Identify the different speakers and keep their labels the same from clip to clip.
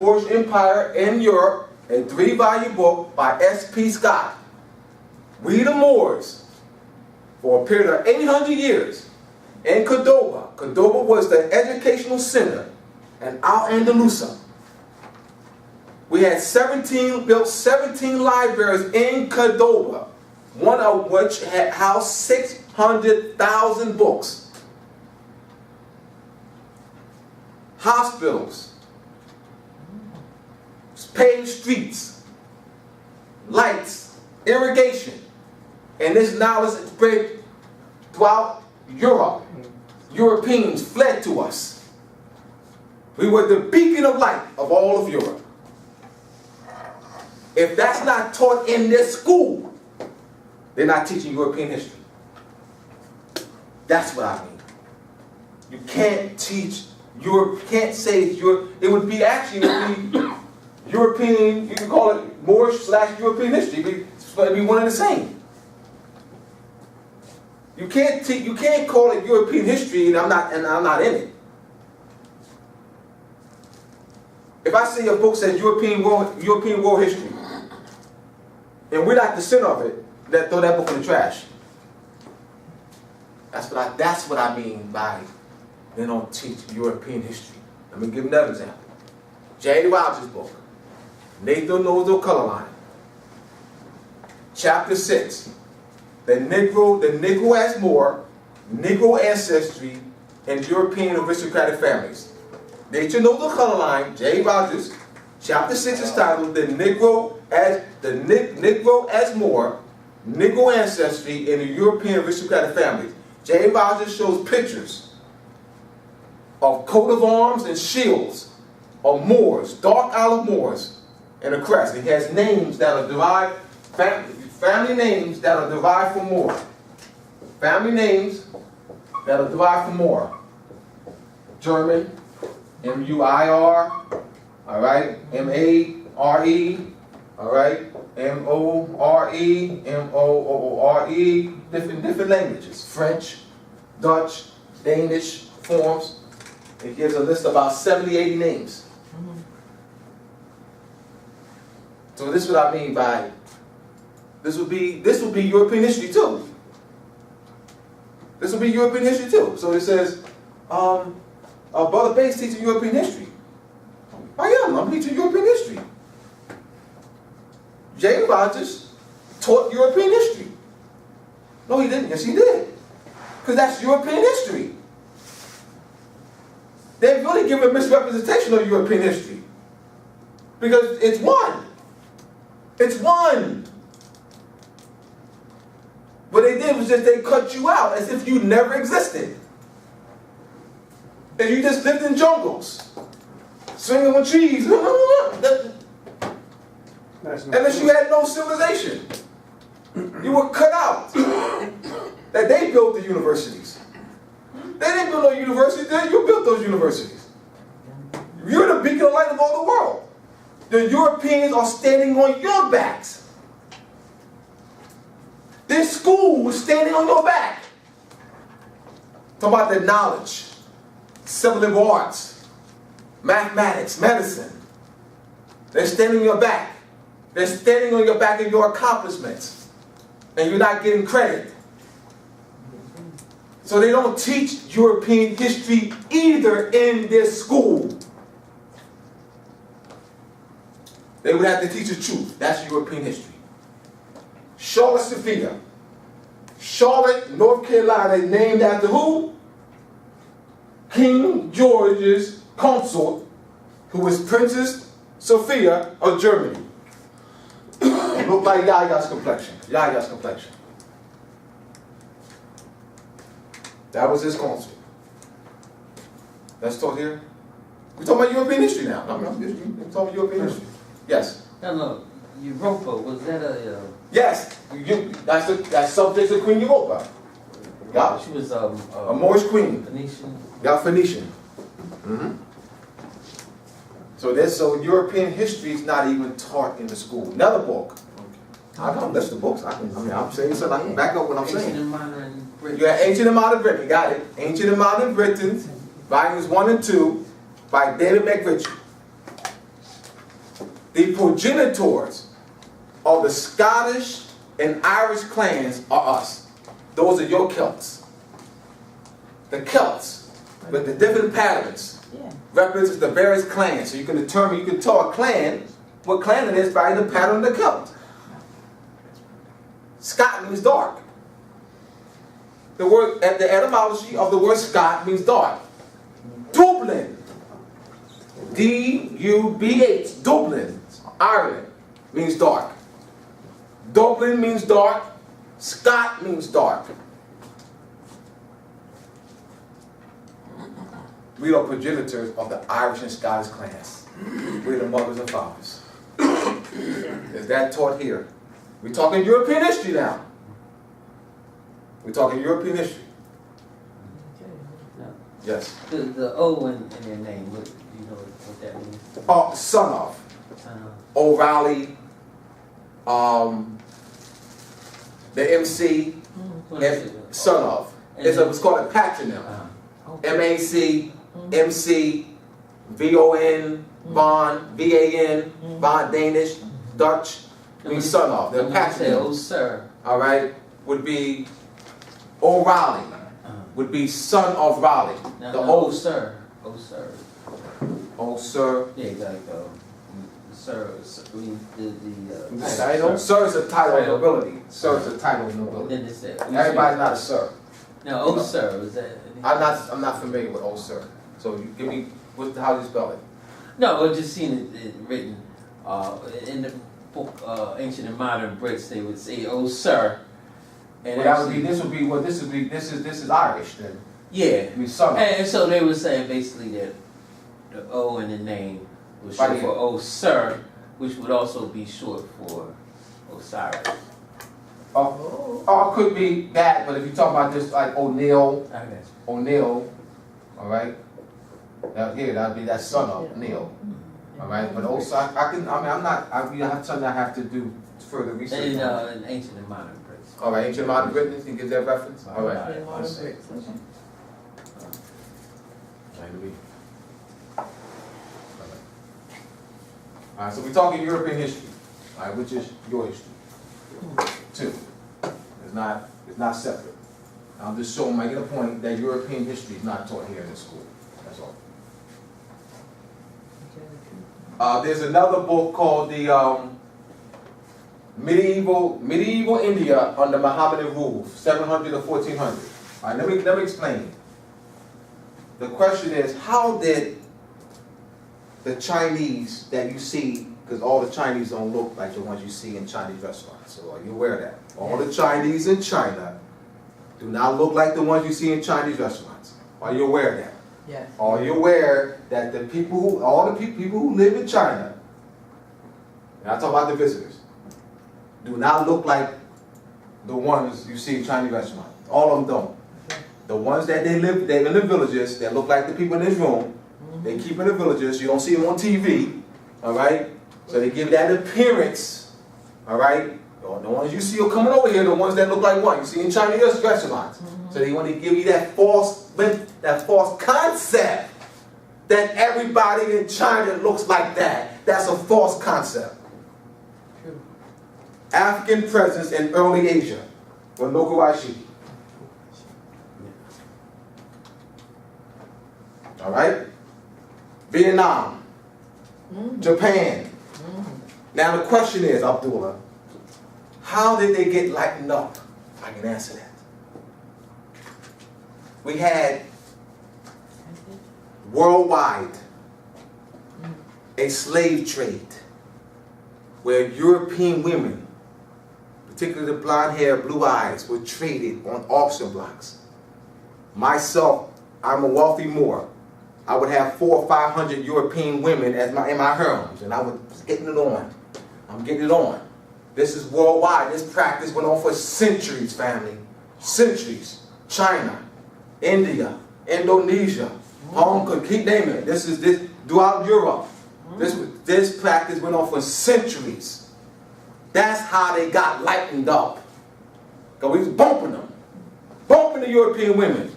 Speaker 1: Moorish Empire in Europe, a 3-volume book by S.P. Scott. We the Moors, for a period of 800 years, in Cordoba. Cordoba was the educational center, and Al-Andalusia. We had built 17 libraries in Cordoba, one of which had housed 600,000 books. Hospitals, paved streets, lights, irrigation, and this knowledge spread throughout Europe. Europeans fled to us. We were the beacon of light of all of Europe. If that's not taught in this school, they're not teaching European history. That's what I mean. You can't teach Europe, can't say Europe. It would be European, you can call it Moorish/European history. It's going to be one and the same. You can't call it European history and I'm not in it. If I see a book says European world history, and we're not the center of it, then throw that book in the trash. That's what I mean by they don't teach European history. Let me give another example. J. Rogers' book, Nathan Knows No Color Line. Chapter 6, the Negro as Moor, Negro ancestry, and European aristocratic families. Nature Knows No Color Line, J. Rogers. Chapter 6 is titled The Negro as Moor, Negro ancestry, and the European aristocratic families. J. Rogers shows pictures of coat of arms and shields of Moors, dark olive Moors, and a crest. It has names that are derived, family names that are derived from Moor. Family names that are derived from Moor. German, M-U-I-R, all right, M-A-R-E, all right, M-O-R-E, M-O-O-R-E, different languages. French, Dutch, Danish forms. It gives a list of about 70, 80 names. So this is what I mean by, this would be European history too. This will be European history too. So it says, Brother Bates teaching European history. I'm teaching European history. J. Rogers taught European history. No, he didn't. Yes, he did. Because that's European history. They really give a misrepresentation of European history. Because it's one. It's one. What they did was just they cut you out as if you never existed. And you just lived in jungles. Swinging on trees. Unless you had no civilization. You were cut out. That they built the universities. They didn't build no universities, you built those universities. You're the beacon of light of all the world. The Europeans are standing on your backs. This school was standing on your back. Talk about the knowledge, civil liberal arts, mathematics, medicine. They're standing on your back. They're standing on your back in your accomplishments. And you're not getting credit. So they don't teach European history either in this school. They would have to teach the truth. That's European history. Charlotte Sophia. Charlotte, North Carolina, named after who? King George's consort, who was Princess Sophia of Germany. It looked like Yaya's complexion. Yaya's complexion. That was his consort. Let's talk here. We're talking about European history now. We're talking about European history. Yes.
Speaker 2: No. Europa, was that a...
Speaker 1: Yes. That's subject of Queen Europa. Yeah.
Speaker 2: She was
Speaker 1: a Moorish queen.
Speaker 2: Phoenician.
Speaker 1: Yeah, Phoenician. Mm-hmm. So European history is not even taught in the school. Another book. I can list the books. I'm saying something. I can back up what I'm saying.
Speaker 2: Ancient and Modern Britain.
Speaker 1: Yeah, Ancient and Modern Britain. Got it. Ancient and Modern Britain, volumes 1 and 2, by David McRitchie. The progenitors of the Scottish and Irish clans are us. Those are your Celts. The Celts, with the different patterns, represents the various clans. So you can determine, you can tell a clan, what clan it is by the pattern of the Celt. Scot means dark. The word, the etymology of the word Scot means dark. Dublin, D-U-B-H, Dublin, Ireland, means dark. Dublin means dark. Scot means dark. We are progenitors of the Irish and Scottish clans. We're the mothers and fathers. Is that taught here? We're talking European history now. We're talking European history. Yes.
Speaker 2: The O in their name, what, do you know what that means?
Speaker 1: Oh, son of. O'Reilly, the MC, son of. It's called a patronym. M-A-C, MC, V-O-N, Von, V-A-N, Von Danish, Dutch, means son of. The patronym.
Speaker 2: Oh, sir.
Speaker 1: All right, would be O'Reilly, would be son of Raleigh.
Speaker 2: Now,
Speaker 1: The
Speaker 2: no,
Speaker 1: old
Speaker 2: sir. Oh, sir.
Speaker 1: Oh, sir.
Speaker 2: Yeah, like, sir, I mean, the
Speaker 1: Title? Sir is a title of nobility. Sir is a title of nobility.
Speaker 2: Then they said,
Speaker 1: Everybody's not a sir.
Speaker 2: now, oh, sir, was that?
Speaker 1: I'm not familiar with old sir. So you give me how do you spell it?
Speaker 2: No, I've just seen it written in the book Ancient and Modern Brits. They would say, "Oh, sir," and
Speaker 1: Well, that would be this is Irish then.
Speaker 2: yeah.
Speaker 1: We son of.
Speaker 2: And so they were saying basically that the O in the name was short
Speaker 1: Right
Speaker 2: for "Oh, sir," which would also be short for Osiris.
Speaker 1: Or it could be that, but if you talk about this like O'Neill,
Speaker 2: I got you.
Speaker 1: O'Neill, all right. That'd be that son of Neil, all right. But also, I'm not. That's something I have to do further research.
Speaker 2: And
Speaker 1: on.
Speaker 2: in Ancient and Modern Brits.
Speaker 1: All right, ancient modern Britain. You can give that reference. All right.
Speaker 2: All right.
Speaker 1: All right, so we're talking European history, all right, which is your history. Two. It's not separate. I'm just showing, making a point that European history is not taught here in the school. That's all. There's another book called the Medieval India under Mohammedan rule, 700 to 1400. All right, let me explain. The question is, how did the Chinese that you see, because all the Chinese don't look like the ones you see in Chinese restaurants, so are you aware of that? All the Chinese in China do not look like the ones you see in Chinese restaurants. Are you aware of that?
Speaker 3: Yes.
Speaker 1: Are you aware that all the people who live in China, and I talk about the visitors, do not look like the ones you see in Chinese restaurants? All of them don't. The ones that they're in the villages, that look like the people in this room, they keep in the villages, you don't see them on TV, all right? So they give that appearance, all right? The ones you see are coming over here, the ones that look like what you see in Chinese restaurants. So they want to give you that false concept that everybody in China looks like that. That's a false concept.
Speaker 3: True.
Speaker 1: African presence in early Asia, or Nokuwashi. All right? Vietnam, Japan. Now the question is, Abdullah, how did they get lightened up? I can answer that. We had worldwide a slave trade where European women, particularly the blonde hair, blue eyes, were traded on auction blocks. Myself, I'm a wealthy Moor. I would have 400 or 500 European women in my harems, and I was getting it on. I'm getting it on. This is worldwide. This practice went on for centuries, family. Centuries. China, India, Indonesia, Hong Kong, keep naming it. This throughout Europe. This practice went on for centuries. That's how they got lightened up. Because we was bumping them. Bumping the European women.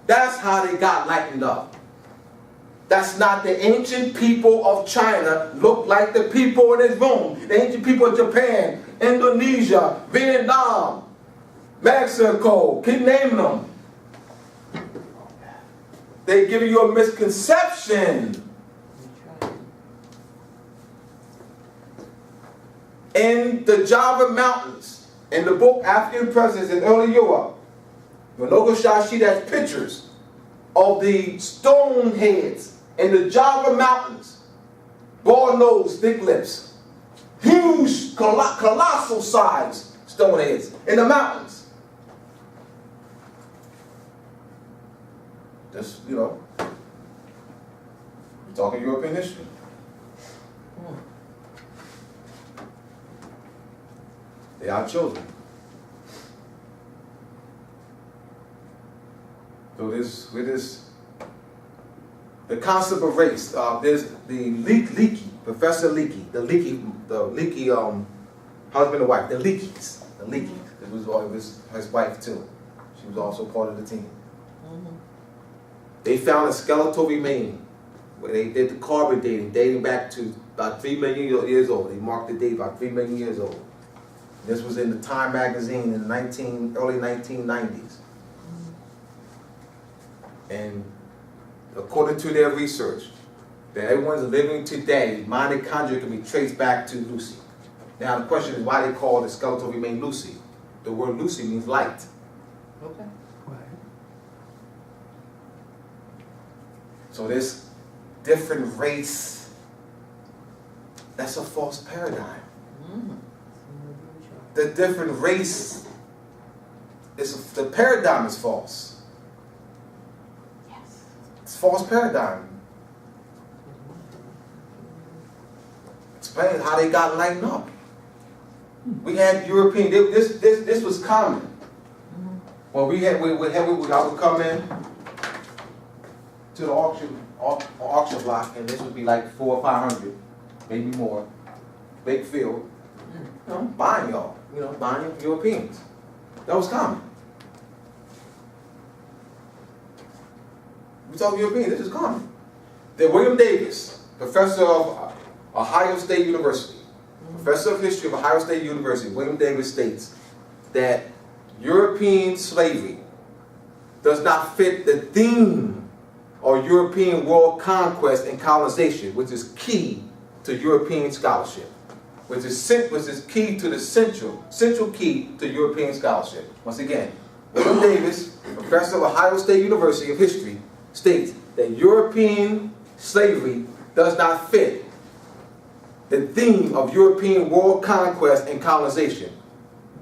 Speaker 1: That's how they got lightened up. That's not the ancient people of China look like the people in this room. The ancient people of Japan, Indonesia, Vietnam, Mexico, keep naming them. They're giving you a misconception. In the Java Mountains, in the book African Presence in Early Europe, Manoka Shashi has pictures of the stone heads in the Java Mountains. Broad nose, thick lips. Huge, colossal size stone heads in the mountains. Just, you know, we're talking European history. They are children. So the concept of race, there's the Leakey, Professor Leakey, the Leakey husband and wife, the Leakeys. It was his wife too. She was also part of the team. They found a skeletal remain where they did the carbon dating back to about 3 million years old. They marked the date about 3 million years old. This was in the Time magazine in the early 1990s. And according to their research, that everyone's living today, mitochondria can be traced back to Lucy. Now the question is why they call the skeletal remain Lucy. The word Lucy means light.
Speaker 2: Okay. Right.
Speaker 1: So this different race, that's a false paradigm. The different race, the paradigm is false.
Speaker 3: Yes.
Speaker 1: It's a false paradigm. Explain how they got lightened up. We had European, this was common. When I would come in to the auction block, and this would be like 400 or 500, maybe more, big field. You know, buying y'all, buying Europeans. That was common. We talk Europeans, this is common. Then William Davis, professor of Ohio State University, professor of history of Ohio State University, William Davis states that European slavery does not fit the theme of European world conquest and colonization, which is key to European scholarship. Which is key to the central key to European scholarship. Once again, William Davis, professor of Ohio State University of History, states that European slavery does not fit the theme of European world conquest and colonization,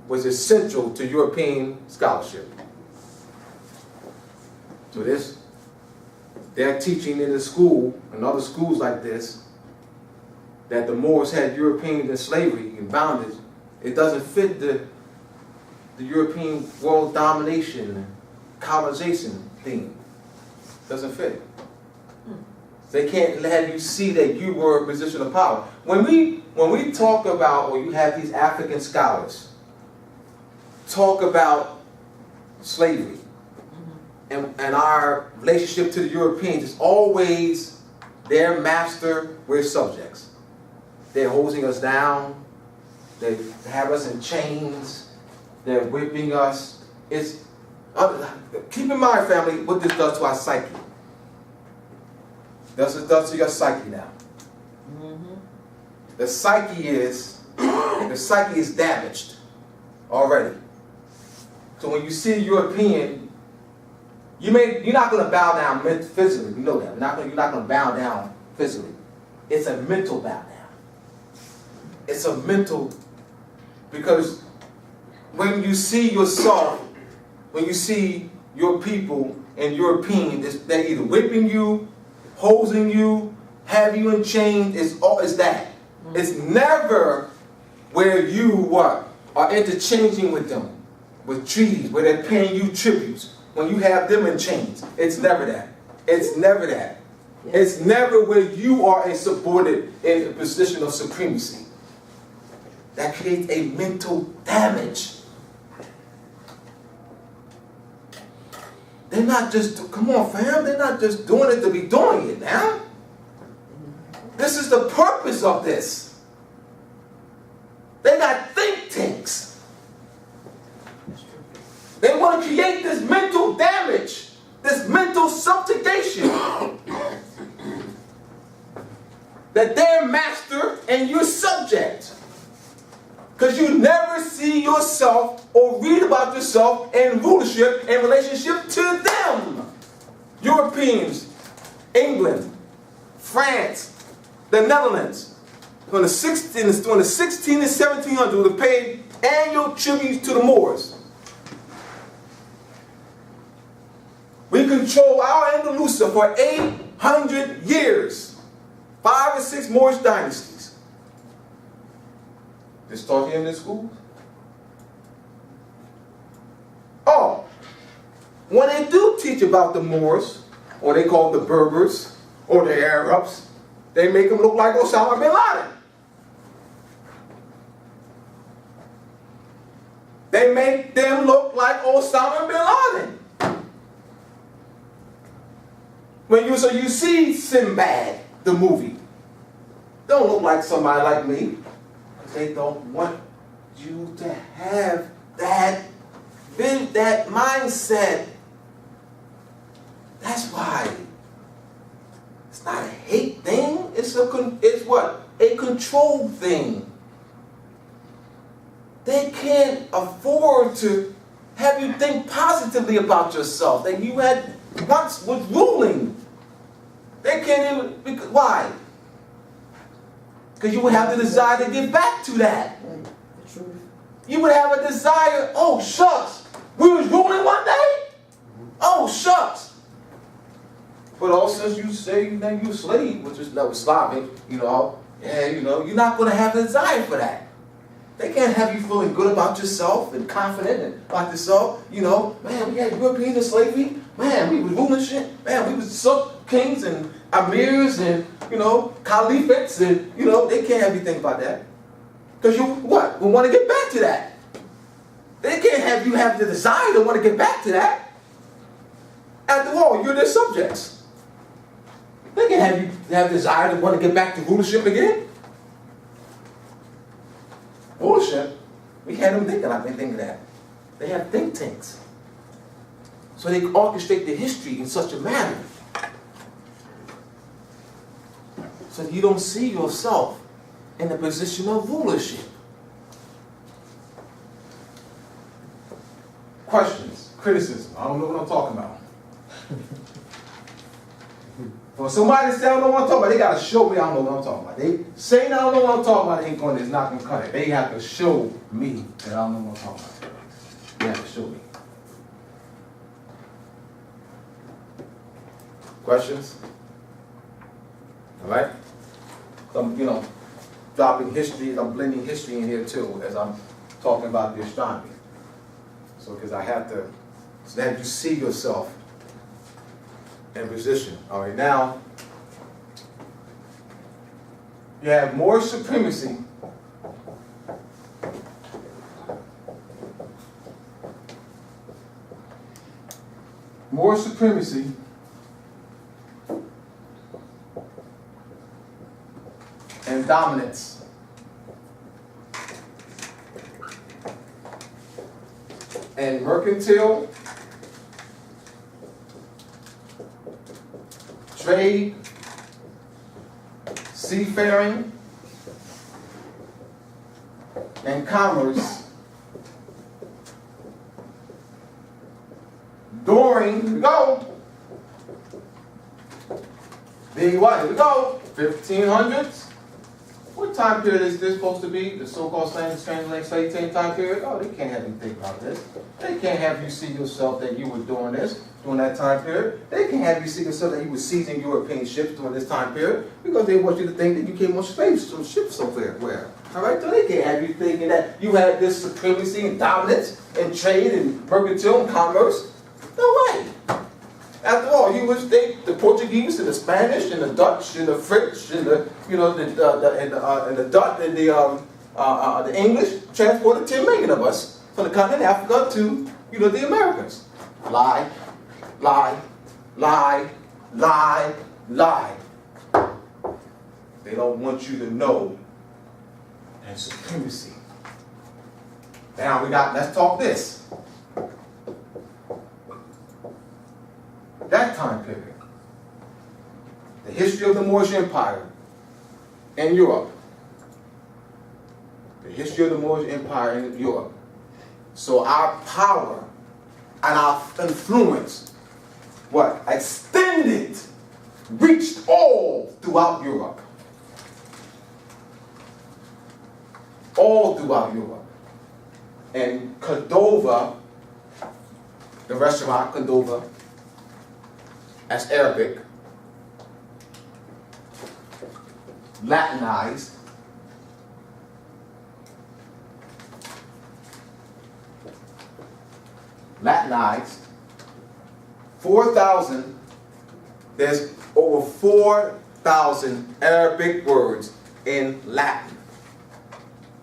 Speaker 1: which is central to European scholarship. So they're teaching in the school, and other schools like this, that the Moors had Europeans in slavery and bondage. It doesn't fit the European world domination and colonization theme. Doesn't fit. They can't have you see that you were a position of power. When we talk about, or you have these African scholars talk about slavery and our relationship to the Europeans, it's always their master, we're subjects. They're holding us down. They have us in chains. They're whipping us. Keep in mind, family, what this does to our psyche. This does to your psyche now. The psyche is damaged already. So when you see a European, you're not going to bow down physically. You know that. You're not going to bow down physically. It's a mental bow down. It's a mental, because when you see yourself, when you see your people and European, they're either whipping you, hosing you, have you in chains. It's that. It's never where you are interchanging with them with treaties, where they're paying you tributes. When you have them in chains, it's never that. It's never that. It's never where you are insubordinate in a position of supremacy. That creates a mental damage. they're not just, come on fam, they're not just doing it to be doing it now. This is the purpose of this. They got think tanks. They want to create this mental damage, this mental subjugation. That they're master and you're subject. Because you never see yourself or read about yourself in rulership in relationship to them. Europeans, England, France, the Netherlands, during the 16 and 1700s, would have paid annual tributes to the Moors. We control our Andalusia for 800 years. 5 or 6 Moorish dynasties. They taught here in this school. Oh, when they do teach about the Moors, or they call them the Berbers, or the Arabs, they make them look like Osama bin Laden. They make them look like Osama bin Laden. So you see Sinbad, the movie. Don't look like somebody like me. They don't want you to have that mindset. That's why. It's not a hate thing. It's what? A control thing. They can't afford to have you think positively about yourself that you had once was ruling. They can't even, because, why? Because you would have the desire to get back to that. You would have a desire, oh shucks, we was ruling one day? Oh shucks. But also since you say that you're a slave, which is no Slavic, you're not going to have a desire for that. They can't have you feeling good about yourself and confident about yourself. Man, we had Europeans in slavery. Man, we was ruling shit. Man, we was kings and amirs and, caliphates and, they can't have you think about that. Because we want to get back to that. They can't have you have the desire to want to get back to that. After all, you're their subjects. They can't have you have the desire to want to get back to rulership again. Rulership, we had them thinking like they think of that. They have think tanks. So they orchestrate the history in such a manner so you don't see yourself in a position of rulership. Questions, criticism. I don't know what I'm talking about. For somebody to say I don't know what I'm talking about, they got to show me I don't know what I'm talking about. They saying I don't know what I'm talking about it's not going to cut it. They have to show me that I don't know what I'm talking about. They have to show me. Questions? All right? So I'm, dropping history, I'm blending history in here too as I'm talking about the astronomy. So, because I have to, so that you see yourself in position. All right, now, you have Moorish supremacy. Moorish supremacy and dominance. And mercantile, trade, seafaring, and commerce during, here we go, the what? Here we go, 1500s. What time period is this supposed to be? The so-called slave time period? Oh, they can't have you think about this. They can't have you see yourself that you were doing this during that time period. They can't have you see yourself that you were seizing European ships during this time period because they want you to think that you came on ships somewhere. All right? So they can't have you thinking that you had this supremacy and dominance and trade and mercantile and commerce. No way. After all, the Portuguese and the Spanish and the Dutch and the French and the Dutch and the English transported 10 million of us from the continent of Africa to the Americas. Lie. lie, lie, lie, lie. They don't want you to know and supremacy. Now let's talk this. That time period, the history of the Moorish Empire in Europe. The history of the Moorish Empire in Europe. So our power and our influence, extended, reached all throughout Europe. All throughout Europe. And Cordova, the restaurant Cordova, that's Arabic, Latinized, Latinized, 4,000, there's over 4,000 Arabic words in Latin.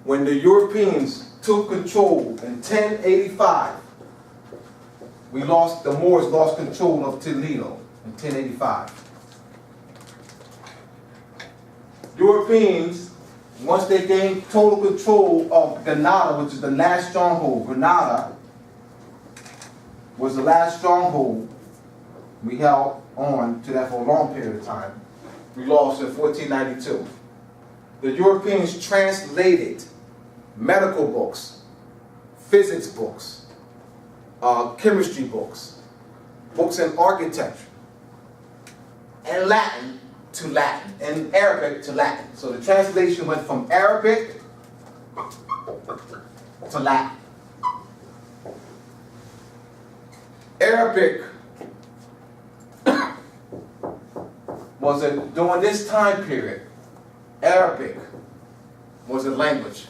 Speaker 1: When the Europeans took control in 1085, the Moors lost control of Toledo in 1085. Europeans, once they gained total control of Granada, which is the last stronghold, Granada was the last stronghold. We held on to that for a long period of time. We lost in 1492. The Europeans translated medical books, physics books, chemistry books, books in architecture, and Latin to Latin, and Arabic to Latin. So the translation went from Arabic to Latin. Arabic during this time period, Arabic was a language.